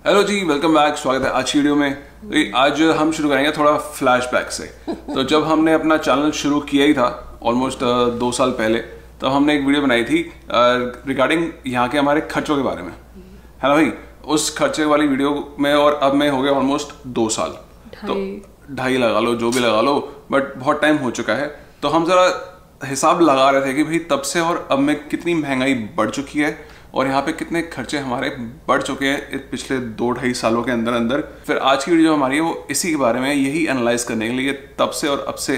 Hello जी, welcome back. स्वागत है आज की वीडियो में। आज हम शुरू करेंगे थोड़ा फ्लैशबैक से। तो जब हमने अपना चैनल शुरू किया ही था ऑलमोस्ट 2 साल पहले, तब हमने एक वीडियो बनाई थी रिगार्डिंग यहाँ के हमारे खर्चों के बारे में, है ना भाई। उस खर्चे वाली वीडियो में और अब में हो गया ऑलमोस्ट 2 साल, तो 2.5 लगा लो, जो भी लगा लो, बट बहुत टाइम हो चुका है। तो हम जरा हिसाब लगा रहे थे कि भाई तब से और अब में कितनी महंगाई बढ़ चुकी है और यहाँ पे कितने खर्चे हमारे बढ़ चुके हैं पिछले 2-2.5 सालों के अंदर अंदर। फिर आज की वीडियो हमारी है वो इसी के बारे में, यही एनालाइज करने के लिए तब से और अब से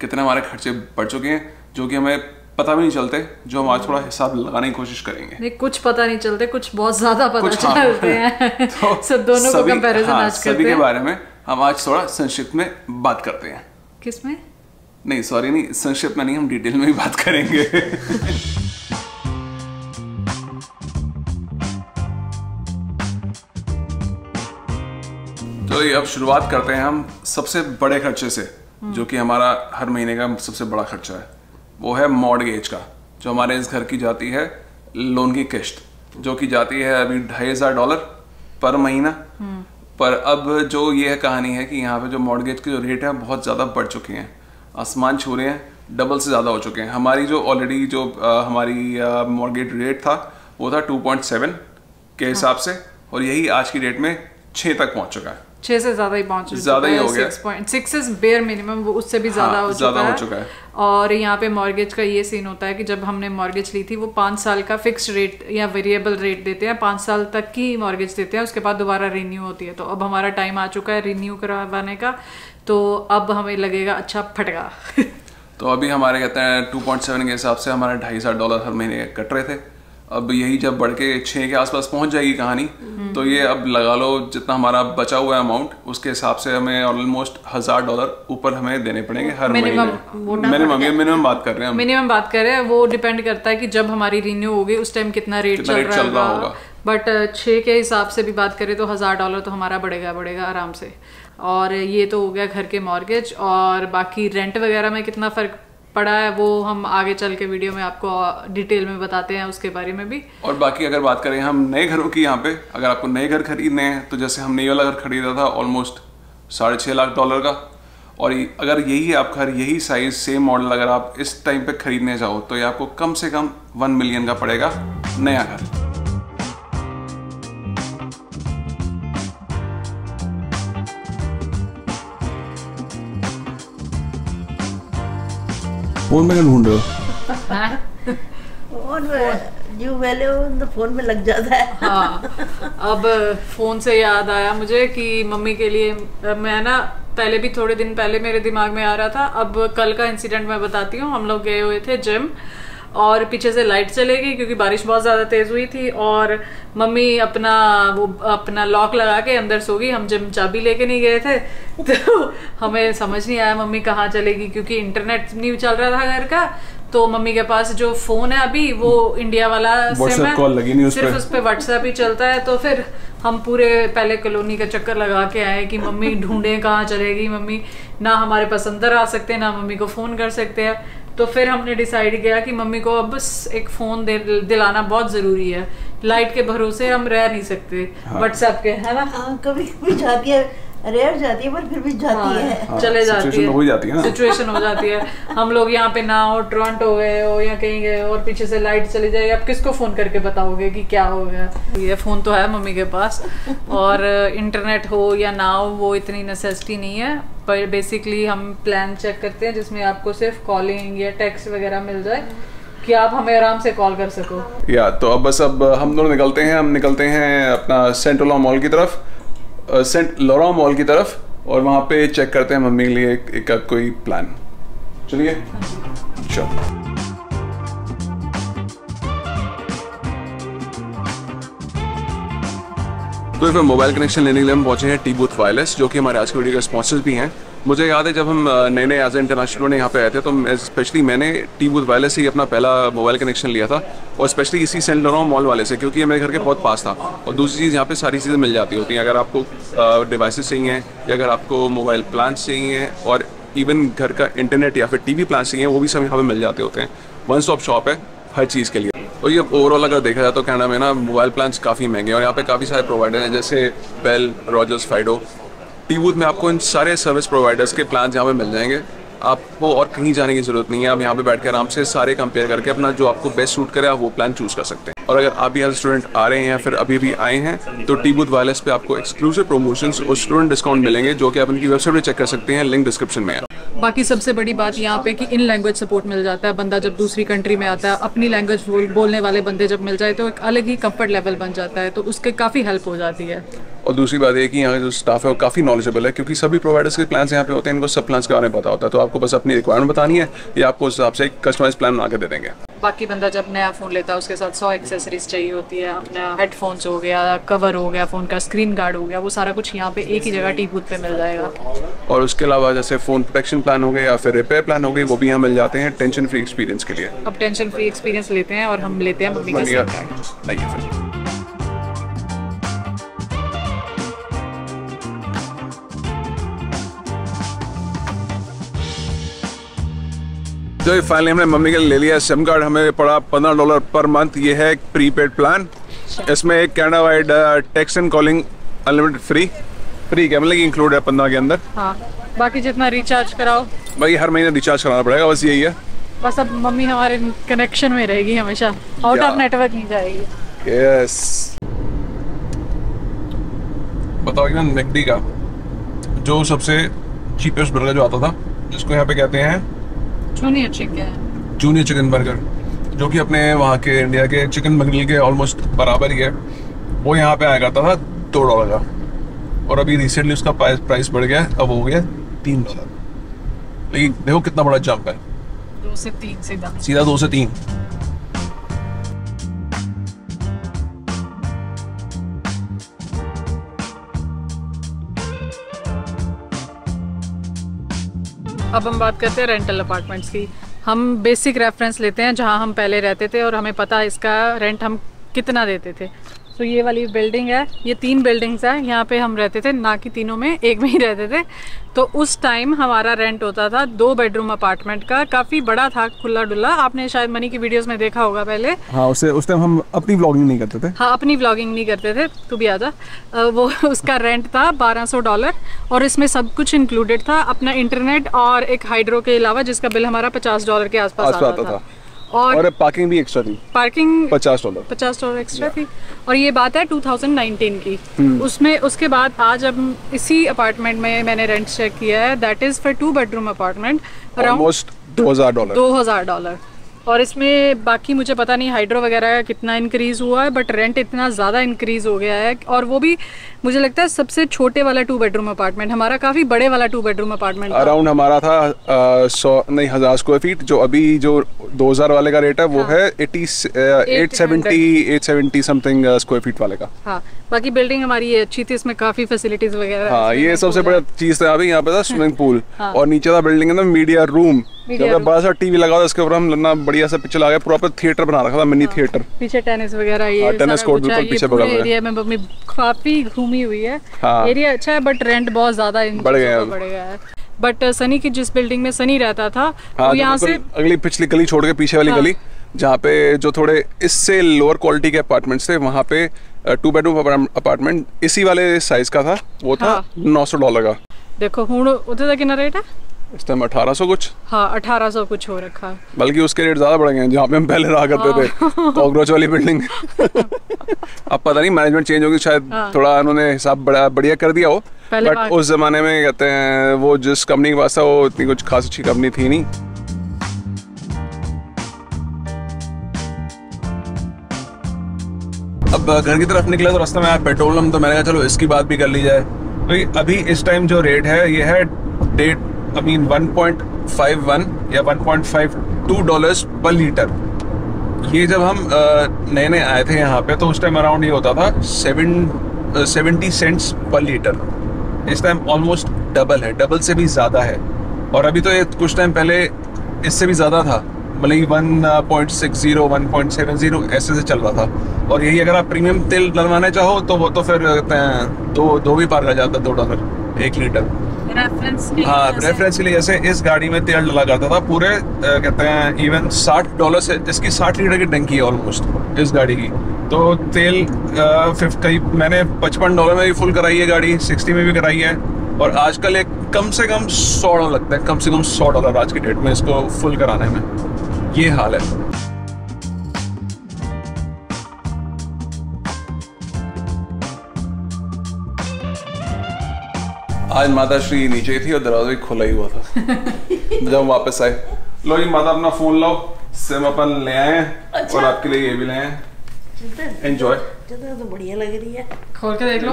कितने हमारे खर्चे बढ़ चुके हैं, जो कि हमें पता भी नहीं चलते, जो हम आज थोड़ा हिसाब लगाने की कोशिश करेंगे। नहीं, कुछ पता नहीं चलते, कुछ बहुत ज्यादा पता चलते हैं। तो सब दोनों को कंपैरिजन आज करते हैं। सभी के बारे में हम आज थोड़ा संक्षिप्त में बात करते हैं। किसमें? नहीं सॉरी, नहीं संक्षिप्त में नहीं, हम डिटेल में ही बात करेंगे। तो अब शुरुआत करते हैं हम सबसे बड़े खर्चे से, जो कि हमारा हर महीने का सबसे बड़ा खर्चा है। वो है मॉर्गेज का, जो हमारे इस घर की जाती है लोन की किश्त, जो कि जाती है अभी $2,500 पर महीना। पर अब जो ये कहानी है कि यहाँ पे जो मॉर्गेज के जो रेट है बहुत ज़्यादा बढ़ चुके हैं, आसमान छू रहे हैं, डबल से ज़्यादा हो चुके हैं। हमारी जो ऑलरेडी जो हमारी मॉर्गेज रेट था वो था 2.7 के हिसाब से, और यही आज की डेट में 6 तक पहुँच चुका है। 6 से ज्यादा ही पहुंच चुका है, ज्यादा ही हो गया। 6 इज बेयर मिनिमम, वो उससे भी ज्यादा हो चुका है। और यहाँ पे मॉर्गेज का ये सीन होता है कि जब हमने मॉर्गेज ली थी वो 5 साल का फिक्स रेट या वेरिएबल रेट देते हैं, 5 साल तक की मॉर्गेज देते हैं, उसके बाद दोबारा रिन्यू होती है। तो अब हमारा टाइम आ चुका है रिन्यू करवाने का, तो अब हमें लगेगा अच्छा फटका। तो अभी हमारे कहते हैं 2.7 के हिसाब से हमारे $2,500 हर महीने कट रहे थे। अब यही जब बढ़ के 6 के आसपास पहुंच जाएगी कहानी, तो ये अब लगा लो जितना हमारा बचा हुआ है अमाउंट, उसके हिसाब से हमें ऑलमोस्ट $1,000 ऊपर हमें देने पड़ेंगे हर महीने। मिनिमम बात कर रहे हैं, मिनिमम बात कर रहे हैं। वो डिपेंड करता है कि जब हमारी रिन्यू होगी उस टाइम कितना रेट चल रहा होगा। बट 6 के हिसाब से भी बात करें तो $1,000 तो हमारा बढ़ेगा आराम से। और ये तो हो गया घर के मॉर्गेज, और बाकी रेंट वगैरह में कितना फर्क पड़ा है वो हम आगे चल के वीडियो में आपको डिटेल में बताते हैं, उसके बारे में भी। और बाकी अगर बात करें हम नए घरों की, यहाँ पे अगर आपको नए घर खरीदने हैं तो जैसे हमने ये वाला घर खरीदा था ऑलमोस्ट $6.5 लाख का, और अगर यही आपका घर यही साइज सेम मॉडल अगर आप इस टाइम पे खरीदने जाओ तो ये आपको कम से कम 1 मिलियन का पड़ेगा नया घर। फोन में क्या ढूंढ रहे हो? फोन में जो वैल्यू तो फोन में लग जाता है। हाँ, अब फोन से याद आया मुझे कि मम्मी के लिए मैं ना पहले भी थोड़े दिन पहले मेरे दिमाग में आ रहा था। अब कल का इंसिडेंट मैं बताती हूँ। हम लोग गए हुए थे जिम और पीछे से लाइट चले गई क्योंकि बारिश बहुत ज्यादा तेज हुई थी, और मम्मी अपना लॉक लगा के अंदर सो गई। हम जिम चाबी लेके नहीं गए थे, तो हमें समझ नहीं आया मम्मी कहाँ चलेगी, क्योंकि इंटरनेट नहीं चल रहा था घर का। तो मम्मी के पास जो फोन है अभी वो इंडिया वाला सिम है, सिर्फ उस पर व्हाट्सएप ही चलता है। तो फिर हम पूरे पहले कॉलोनी का चक्कर लगा के आए कि मम्मी ढूंढे कहाँ चलेगी मम्मी, ना हमारे पास अंदर आ सकते ना मम्मी को फोन कर सकते हैं। तो फिर हमने डिसाइड किया कि मम्मी को अब एक फोन दिलाना बहुत जरूरी है। लाइट के भरोसे हम रह नहीं सकते, व्हाट्सएप के, है ना। कभी कभी जाती है, रेयर जाती है, पर फिर भी जाती है। चले जाती है, सिचुएशन हो जाती है। हम लोग यहाँ पे ना हो, टोरंटो गए हो या कहीं गए और पीछे से लाइट चली जाए, अब किसको फोन करके बताओगे कि क्या हो गया। ये फोन तो है मम्मी के पास, और इंटरनेट हो या ना हो वो इतनी नेसेसिटी नहीं है। पर बेसिकली हम प्लान चेक करते हैं जिसमें आपको सिर्फ कॉलिंग या टेक्स्ट वगैरह मिल जाए कि आप हमें आराम से कॉल कर सको। या तो अब हम दोनों निकलते हैं अपना सेंट लॉरेंस मॉल की तरफ, और वहाँ पे चेक करते हैं मम्मी के लिए एक कोई प्लान। चलिए चलो। तो फिर मोबाइल कनेक्शन लेने के लिए हम पहुंचे हैं टी बूथ वायरलेस, जो कि हमारे आज की वीडियो के स्पॉन्सर्स भी हैं। मुझे याद है जब हम नए एज ए इंटरनेशनल यहाँ पे आए थे, तो स्पेशली मैंने टी बूथ वायरलेस से ही अपना पहला मोबाइल कनेक्शन लिया था, और स्पेशली इसी सेंट लॉरेंस मॉल वाले से, क्योंकि ये मेरे घर के बहुत पास था। और दूसरी चीज़, यहाँ पे सारी चीज़ें मिल जाती होती हैं। अगर आपको डिवाइसेस चाहिए या अगर आपको मोबाइल प्लान चाहिए, और इवन घर का इंटरनेट या फिर टीवी प्लान चाहिए, वो भी सब यहाँ पे मिल जाते होते हैं। वन स्टॉप शॉप है हर चीज़ के लिए। और ये ओवरऑल अगर देखा जाए तो कनाडा में ना मोबाइल प्लान्स काफ़ी महंगे हैं और यहाँ पे काफ़ी सारे प्रोवाइडर हैं जैसे बेल, रॉजर्स, फाइडो, टी-बूथ में आपको इन सारे सर्विस प्रोवाइडर्स के प्लान यहाँ पे मिल जाएंगे। आपको और कहीं जाने की ज़रूरत नहीं है, आप यहाँ पे बैठ के आराम से सारे कंपेयर करके अपना जो आपको बेस्ट सूट करे आप वो प्लान चूज़ कर सकते हैं। और अगर आप भी एज स्टूडेंट आ रहे हैं या फिर अभी भी आए हैं तो टी-बूथ वायरलेस पे आपको एक्सक्लूसिव प्रमोशंस और स्टूडेंट डिस्काउंट मिलेंगे जो कि आप इनकी वेबसाइट पे चेक कर सकते हैं, लिंक डिस्क्रिप्शन में है। बाकी सबसे बड़ी बात यहाँ पे कि इन लैंग्वेज सपोर्ट मिल जाता है। बंदा जब दूसरी कंट्री में आता है, अपनी लैंग्वेज बोलने वाले बंदे जब मिल जाए तो एक अलग ही कंफर्ट लेवल बन जाता है, तो उसके काफ़ी हेल्प हो जाती है। और दूसरी बात ये कि यहाँ जो स्टाफ है वो काफ़ी नॉलेजेबल है क्योंकि सभी प्रोवाइडर्स के प्लान्स यहाँ पे होते हैं, इनको सब प्लान्स के बारे में पता होता है, तो आपको बस अपनी रिक्वायरमेंट बतानी है या आपको उस हिसाब से एक कस्टमाइज प्लान बना के दे देंगे। बाकी बंदा जब नया फ़ोन लेता है उसके साथ 100 एक्सेसरीज चाहिए होती है, अपना हेडफोन्स हो गया, कवर हो गया, फ़ोन का स्क्रीन गार्ड हो गया, वो सारा कुछ यहाँ पे एक ही जगह टी-बूथ पे मिल जाएगा। और उसके अलावा जैसे फ़ोन प्रोटेक्शन प्लान हो गए या फिर रिपेयर प्लान हो गई वो भी यहाँ मिल जाते हैं टेंशन फ्री एक्सपीरियंस के लिए। अब टेंशन फ्री एक्सपीरियंस लेते हैं और हम लेते हैं मम्मी का सिम कार्ड। आइए फिर तो फाइनली हमने मम्मी के लिए ले लिया सिम कार्ड। हमें पड़ा $15 पर मंथ। ये है एक प्रीपेड प्लान, इसमें एक Canada wide text and calling unlimited free क्या मतलब इंक्लूड है 15 के अंदर। हाँ, बाकी जितना रिचार्ज कराओ भाई हर महीने रिचार्ज कराना पड़ेगा, बस यही है। बस अब मम्मी हमारे कनेक्शन में रहेगी हमेशा, आउट ऑफ नेटवर्क नहीं जाएगी। यस। बताओ ना मैकडी का जो सबसे चीपेस्ट बर्गर जो आता था जिसको यहाँ पे कहते हैं जूनियर चिकन बर्गर, जो कि अपने वहाँ के इंडिया के चिकन बर्गर के ऑलमोस्ट बराबर ही है, वो यहाँ पे आया करता था $2 का और अभी रिसेंटली उसका प्राइस बढ़ गया, अब हो गया $3। लेकिन देखो कितना बड़ा जंप है, 2 से 3 सीधा 2 से 3। अब हम बात करते हैं रेंटल अपार्टमेंट्स की। हम बेसिक रेफरेंस लेते हैं जहां हम पहले रहते थे और हमें पता है इसका रेंट हम कितना देते थे। तो ये वाली बिल्डिंग है, ये 3 बिल्डिंग्स हैं, यहाँ पे हम रहते थे, ना कि तीनों में, एक में ही रहते थे। तो उस टाइम हमारा रेंट होता था 2 बेडरूम अपार्टमेंट का, काफ़ी बड़ा था, खुला डुला। आपने शायद मनी की वीडियोस में देखा होगा पहले। हाँ, उस टाइम हम अपनी व्लॉगिंग नहीं करते थे। हाँ, अपनी व्लॉगिंग नहीं करते थे, तू भी आजा। वो उसका रेंट था $1200 और इसमें सब कुछ इंक्लूडेड था, अपना इंटरनेट और एक हाइड्रो के अलावा, जिसका बिल हमारा $50 के आसपास आता था। और पार्किंग भी एक्स्ट्रा थी, पार्किंग $50 एक्स्ट्रा थी। और ये बात है 2019 की। उसमें उसके बाद आज अब इसी अपार्टमेंट में मैंने रेंट चेक किया है, that is for 2 bedroom apartment around $2000। और इसमें बाकी मुझे पता नहीं हाइड्रो वगैरह कितना इंक्रीज हुआ है, बट रेंट इतना ज़्यादा इंक्रीज हो गया है। और वो भी मुझे लगता है सबसे छोटे वाला 2 बेडरूम अपार्टमेंट, हमारा काफ़ी बड़े वाला 2 बेडरूम अपार्टमेंट अराउंड हमारा था 1000 स्क्वायर फीट। जो अभी जो 2000 वाले का रेट है वो है 870 समथिंग स्क्वायर फीट वाले का। हाँ, बाकी बिल्डिंग हमारी ये अच्छी थी, इसमें काफ़ी फैसिलिटीज वगैरह। हाँ, ये सबसे बड़ा चीज़ था। अभी यहाँ पे था स्विमिंग पूल और नीचे था बिल्डिंग है ना मीडिया रूम, बड़ा सा टीवी लगा था, उसके ऊपर हम ना बढ़िया सा पिक्चर लगा, प्रॉपर थिएटर बना रखा था, मिनी थिएटर। पीछे टेनिस वगैरह, ये टेनिस कोर्ट बिल्कुल पीछे बगल में। एरिया में मम्मी काफी घूमी हुई है। एरिया अच्छा है बट रेंट बहुत ज्यादा बढ़ गया है। बट सनी की जिस बिल्डिंग में सनी रहता था वो यहाँ से अगली पिछली गली छोड़ के पीछे वाली गली, जहाँ पे जो थोड़े इससे लोअर क्वालिटी के अपार्टमेंट्स थे, वहाँ पे 2 बेडरूम अपार्टमेंट इसी वाले साइज का था, वो था $900 का। देखो हुण उधर कितना रेट है इस टाइम 1800 कुछ। हाँ, 1800 कुछ हो रखा है, बल्कि उसके रेट ज्यादा बढ़ गए हैं जहाँ पे हम पहले रहा करते थे, कॉकरोच वाली बिल्डिंग। अब पता नहीं मैनेजमेंट चेंज होगी, शायद थोड़ा उन्होंने हिसाब बढ़िया कर दिया हो, बट उस जमाने में कहते हैं वो जिस कंपनी के पास था वो इतनी कुछ खास अच्छी कंपनी थी नहीं। अब घर की तरफ निकला तो रास्ते में आया पेट्रोल पंप, तो मैंने कहा चलो इसकी बात भी कर ली जाए। तो अभी इस टाइम जो रेट है ये है $1.51 या $1.52 पर लीटर। ये जब हम नए नए आए थे यहाँ पे तो उस टाइम अराउंड ये होता था 70 सेंट्स पर लीटर। इस टाइम ऑलमोस्ट डबल है, डबल से भी ज़्यादा है। और अभी तो ये कुछ टाइम पहले इससे भी ज़्यादा था, मतलब 1.60 1.70 ऐसे से चल रहा था। और यही अगर आप प्रीमियम तेल डलवाना चाहो तो वो तो फिर दो भी पार कर जाता $2 1 लीटर। रेफरेंस के हाँ, रेफरेंस के लिए जैसे इस गाड़ी में तेल डला करता था पूरे कहते हैं इवन $60 से, इसकी 60 लीटर की टंकी है ऑलमोस्ट इस गाड़ी की। तो तेल कहीं मैंने $55 में भी फुल कराई है गाड़ी, 60 में भी कराई है। और आजकल एक कम से कम $100 लगता है, कम से कम $100 आज की डेट में इसको फुल कराने में। ये हाल है। आज माता श्री नीचे ही थी और दरवाजा भी खुला ही हुआ था जब हम वापस आए। लो जी माता अपना फोन लो, सिम अपन ले आए हैं। अच्छा। और आपके लिए ये भी ले आए हैं, एंजॉय। तो बढ़िया लग रही है, खोल के देख लो।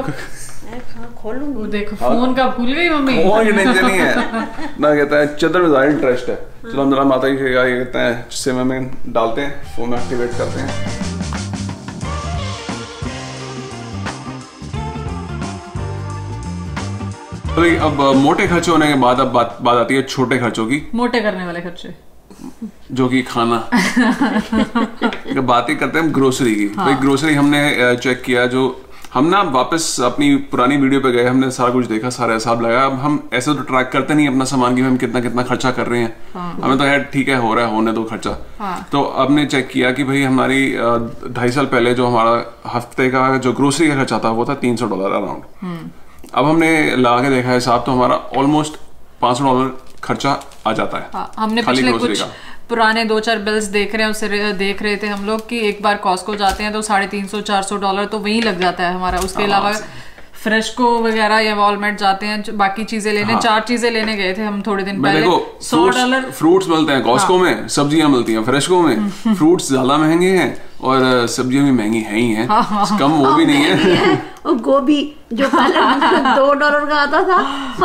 खोलूंगी। वो देखो फोन का भूल गई मम्मी। फोन की टेंशन नहीं है ना, कहता है चदर में ज्यादा इंटरेस्ट है। चलो हम जरा माता जी ये कहते हैं सिम में डालते हैं, फोन में एक्टिवेट करते हैं। तो अब मोटे खर्चे होने के बाद अब बात आती है छोटे खर्चों की। मोटे करने वाले खर्चे जो कि खाना बात ही करते हैं हम ग्रोसरी की। हाँ। भाई ग्रोसरी हमने चेक किया, जो हम ना वापस अपनी पुरानी वीडियो पे गए, हमने सारा कुछ देखा, सारा हिसाब लगाया। अब हम ऐसे तो ट्रैक करते नहीं अपना सामान की हम कितना कितना खर्चा कर रहे हैं। हाँ। हमें तो यार ठीक है हो रहा है, होने दो खर्चा। हाँ। तो हमने चेक किया कि भाई हमारी 2.5 साल पहले जो हमारा हफ्ते का जो ग्रोसरी का खर्चा था वो था $300 अराउंड। अब हमने लगा के देखा हिसाब, तो हमारा ऑलमोस्ट $500 खर्चा आ जाता है। हाँ, हमने पिछले कुछ पुराने 2-4 बिल्स देख रहे हैं, उससे देख रहे थे हम लोग कि एक बार कॉस्को जाते हैं तो $350-400 तो वहीं लग जाता है हमारा। उसके अलावा फ्रेशको वगैरह या वॉलमार्ट जाते हैं बाकी चीजें लेने। 4 चीजें लेने गए थे हम थोड़े दिन पहले। $100 फ्रूट्स मिलते हैं कॉस्को में, सब्जियां मिलती हैं फ्रेशको में। फ्रूट्स ज्यादा महंगे हैं और सब्जियां भी महंगी है ही हैं। कम वो भी नहीं है। और गोभी जो पहले $2 का आता था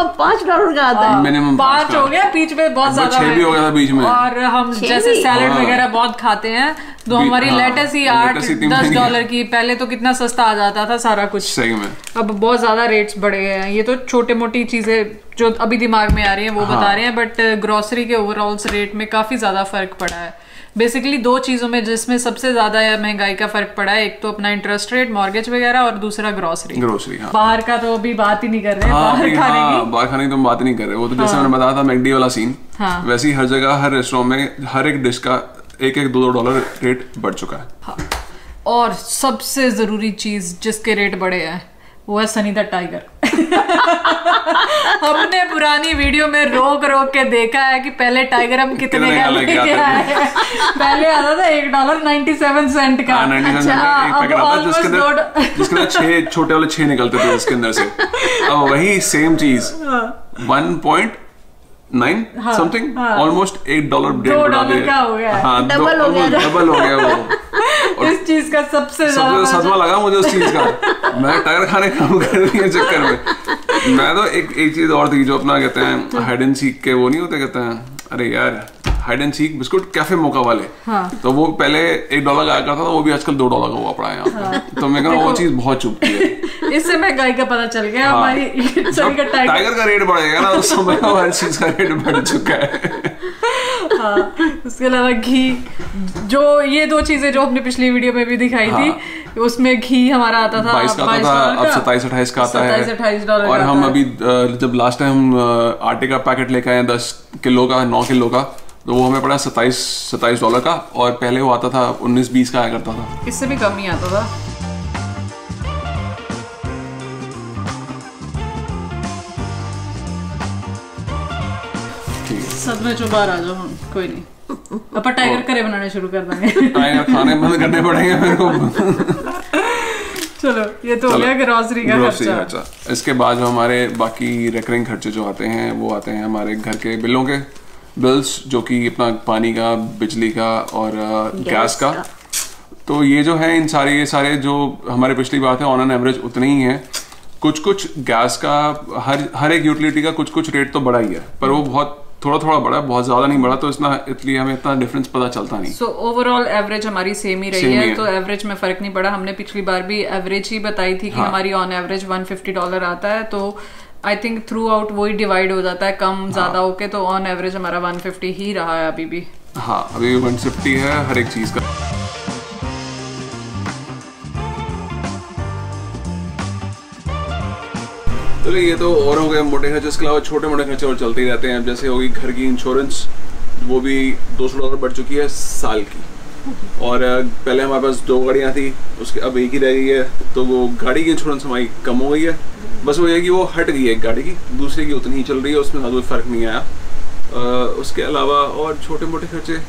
अब $5 का आता है। मिनिमम 5 हो गया, बीच में बहुत ज्यादा 6 भी हो गया था बीच में। और हम जैसे सैलेड वगैरह बहुत खाते हैं तो हमारी लेटस ही $8-10 की, पहले तो कितना सस्ता आ जाता था सारा कुछ। सही में अब बहुत ज्यादा रेट्स बढ़े हैं। ये तो छोटे मोटी चीजें जो अभी दिमाग में आ रही हैं वो बता रहे हैं, बट ग्रोसरी के ओवरऑल रेट में काफी ज्यादा फर्क पड़ा है। बेसिकली 2 चीजों में जिसमें सबसे ज्यादा महंगाई का फर्क पड़ा है, एक तो अपना इंटरेस्ट रेट, मॉर्गेज वगैरह, और दूसरा ग्रोसरी। हाँ। बाहर का तो अभी बात ही नहीं कर रहे हैं। बाहर खाने की तो बात ही नहीं कर रहे। वो तो जैसे मैंने बताया था मैकडी वाला सीन, वैसे ही हर जगह हर रेस्टोरेंट में हर एक डिश का $1-2 रेट बढ़ चुका है। हाँ। और सबसे जरूरी चीज जिसके रेट बढ़े हैं वो है सनी द टाइगर। हमने पुरानी वीडियो में रोक के देखा है कि पहले टाइगर हम कितने का लेके आए। पहले आता था $1.97 का। जिसके अंदर 6 छोटे वाले 6 निकलते थे उसके अंदर से। अब वही सेम चीज 1.9 समथिंग, ऑलमोस्ट $1 का हो गया। हाँ, डबल हो गया वो। इस चीज का सबसे ज्यादा सदमा लगा मुझे उस चीज का। मैं टाइगर खाने काम कर रही है चक्कर में। मैं तो एक चीज और थी जो अपना कहते हैं हाइड एंड सीक के, वो नहीं होते कहते हैं, अरे यार hide and seek biscuit cafe mocha वाले। हाँ। तो वो पहले $1 का आया करता था, वो भी आजकल $2 का हुआ पड़ा है यहाँ पे। हाँ। तो मैं कह रहा हूँ वो चीज बहुत चुभती है। इससे महंगाई का पता चल गया। हाँ। हमारी टाइगर का रेट बढ़ेगा ना उस समय हर चीज का रेट बढ़ चुका है। हाँ, उसके अलावा घी, जो ये 2 चीजें जो हमने पिछली वीडियो में भी दिखाई थी, उसमें घी हमारा आता था 22 का अब 27-28 का आता है। $27-28 और हम अभी जब लास्ट टाइम आटे का पैकेट लेकर आए 10 किलो का, 9 किलो का, तो वो हमें पड़ा $27 का, और पहले वो आता था 19-20 का आया करता था। इससे भी कम ही आता था। सब में जो बाहर आ जाओ, कोई नहीं, अपन टाइगर करे बनाने शुरू कर देंगे। टाइगर खाने बंद करने पड़ेंगे मेरे को। चलो ये तो हो गया ग्रोसरी का खर्चा। इसके बाद जो हमारे बाकी रिकरिंग खर्चे जो आते हैं वो आते हैं हमारे घर के बिलों के बिल्स, जो कि अपना पानी का, बिजली का और गैस का। तो ये जो है इन ये सारे जो हमारे पिछली बात है ऑन एन एवरेज उतने ही हैं। कुछ गैस का हर एक यूटिलिटी का कुछ रेट तो बढ़ा ही है, पर वो बहुत थोड़ा बढ़ा, बहुत ज्यादा नहीं बढ़ा, तो इसलिए हमें इतना डिफरेंस पता चलता नहीं। सो ओवरऑल एवरेज हमारी सेम ही रही है, तो एवरेज में फर्क नहीं पड़ा। हमने पिछली बार भी एवरेज ही बताई थी कि हमारी ऑन एवरेज $150 आता है, तो आई थिंक थ्रू आउट वही डिवाइड हो जाता है, कम ज्यादा होके, तो ऑन एवरेज हमारा 150 ही रहा है अभी भी। हाँ, अभी 150 है हर एक चीज का। चलो ये तो और हो गए मोटे खर्चे, इसके अलावा छोटे मोटे खर्चे और चलते ही रहते हैं। जैसे होगी घर की इंश्योरेंस, वो भी $200 बढ़ चुकी है साल की। और पहले हमारे पास 2 गाड़ियाँ थी, उसके अब एक ही रह गई है, तो वो गाड़ी की इंश्योरेंस हमारी कम हो गई है। बस वो ये कि वो हट गई है एक गाड़ी की, दूसरे की उतनी ही चल रही है, उसमें कोई फ़र्क नहीं आया। उसके अलावा और छोटे मोटे खर्चे,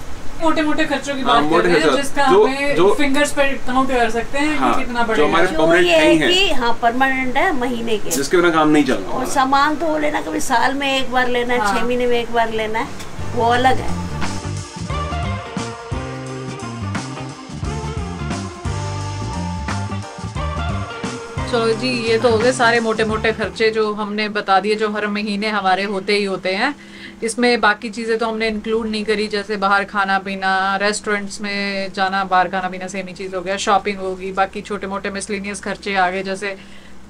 मोटे मोटे खर्चों की बात कर रहे हैं, जिसका हमें फिंगर्स पे काउंट कर सकते हैं कि कितना बढ़ेगा। जो हमारे परमानेंट नहीं है, हाँ परमानेंट है, महीने के, जिसके बिना काम नहीं चलना। और सामान तो लेना कभी साल में एक बार लेना है, 6 महीने में एक बार लेना है, वो अलग है। चलो जी, ये तो हो गए सारे मोटे मोटे खर्चे जो हमने बता दिए, जो हर महीने हमारे होते ही होते हैं। इसमें बाकी चीज़ें तो हमने इंक्लूड नहीं करी, जैसे बाहर खाना पीना, रेस्टोरेंट्स में जाना, बाहर खाना पीना सेम ही चीज़ हो गया, शॉपिंग होगी, बाकी छोटे मोटे मिसलिनियस खर्चे आ गए, जैसे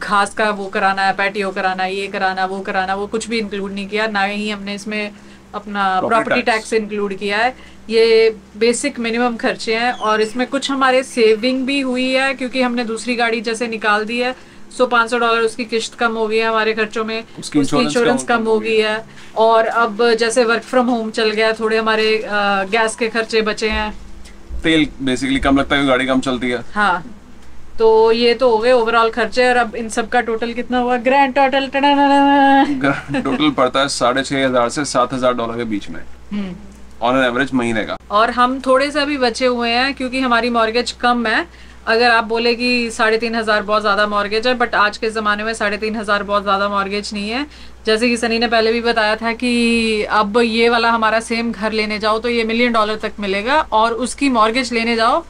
घास का वो कराना है, पैटियो कराना, ये कराना, वो कराना, वो कुछ भी इंक्लूड नहीं किया। ना ही हमने इसमें अपना प्रॉपर्टी टैक्स इंक्लूड किया है। ये बेसिक मिनिमम खर्चे हैं, और इसमें कुछ हमारे सेविंग भी हुई है, क्योंकि हमने दूसरी गाड़ी जैसे निकाल दी है, सो $500 उसकी किश्त कम हो गई है हमारे खर्चों में, उसकी इंश्योरेंस कम हो गई है। और अब जैसे वर्क फ्रॉम होम चल गया, थोड़े हमारे गैस के खर्चे बचे हैं, तेल बेसिकली कम लगता है, गाड़ी कम चलती है। हाँ, तो ये तो हो गए ओवरऑल खर्चे। और अब इन सब का टोटल कितना हुआ? ग्रैंड टोटल टोटल पड़ता है $6,500 से $7,000 के बीच में ऑन एन एवरेज महीने का। और हम थोड़े से अभी बचे हुए हैं, क्योंकि हमारी मॉर्गेज कम है। अगर आप बोले कि 3,500 बहुत ज़्यादा मॉर्गेज है, बट आज के ज़माने में 3,500 बहुत ज़्यादा मॉर्गेज नहीं है। जैसे कि सनी ने पहले भी बताया था कि अब ये वाला हमारा सेम घर लेने जाओ तो ये $1 मिलियन तक मिलेगा, और उसकी मॉर्गेज लेने जाओ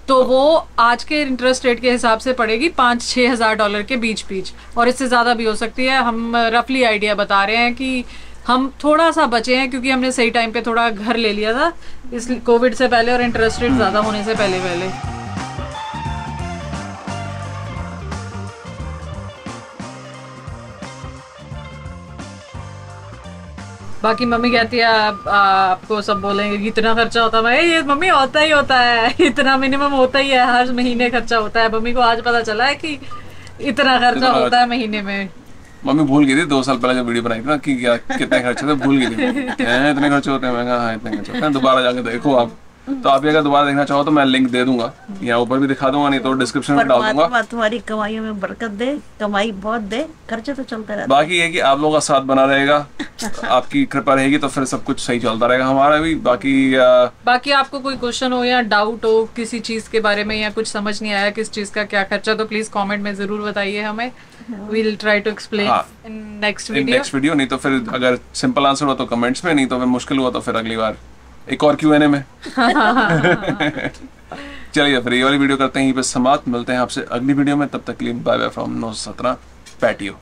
तो वो आज के इंटरेस्ट रेट के हिसाब से पड़ेगी $5-6 हज़ार के बीच बीच, और इससे ज़्यादा भी हो सकती है। हम रफली आइडिया बता रहे हैं कि हम थोड़ा सा बचे हैं, क्योंकि हमने सही टाइम पे थोड़ा घर ले लिया था इस कोविड से पहले, और इंटरेस्ट रेट ज़्यादा होने से पहले। बाकी मम्मी कहती है आपको सब बोलेंगे कि इतना खर्चा होता है। ये मम्मी होता ही होता है, इतना मिनिमम होता ही है, हर महीने खर्चा होता है। मम्मी को आज पता चला है कि इतना खर्चा होता है महीने में। मम्मी भूल गई थी 2 साल पहले जब वीडियो बनाई थी ना कि क्या कितने खर्चे थे, भूल गई थी। इतने खर्चे होते हैं? मैं कहा हाँ इतने खर्चे होते हैं, दोबारा जाके देखो आप। तो आप अगर दोबारा देखना चाहो तो मैं लिंक दे दूंगा, यहाँ ऊपर भी दिखा दूंगा, नहीं तो डिस्क्रिप्शन में डाल दूंगा। तुम्हारी कमाइयों में बरकत दे, कमाई बहुत दे, खर्चे तो चलते रहते। बाकी ये कि आप लोगों का साथ बना रहेगा, आपकी कृपा रहेगी तो फिर सब कुछ सही चलता रहेगा हमारा भी। बाकी आपको कोई क्वेश्चन हो या डाउट हो किसी चीज के बारे में, या कुछ समझ नहीं आया किस चीज का क्या खर्चा, तो प्लीज कमेंट में जरूर बताइए हमें। We'll try to explain in next video. नहीं तो फिर अगर सिंपल आंसर हो तो कमेंट्स में, नहीं तो फिर मुश्किल हुआ तो फिर अगली बार एक और Q&A में। चलिए फिर ये वाली वीडियो करते हैं यहीं पे समाप्त। मिलते हैं आपसे अगली वीडियो में, तब तक के लिए बाय बाय फ्रॉम 917 पैटियो।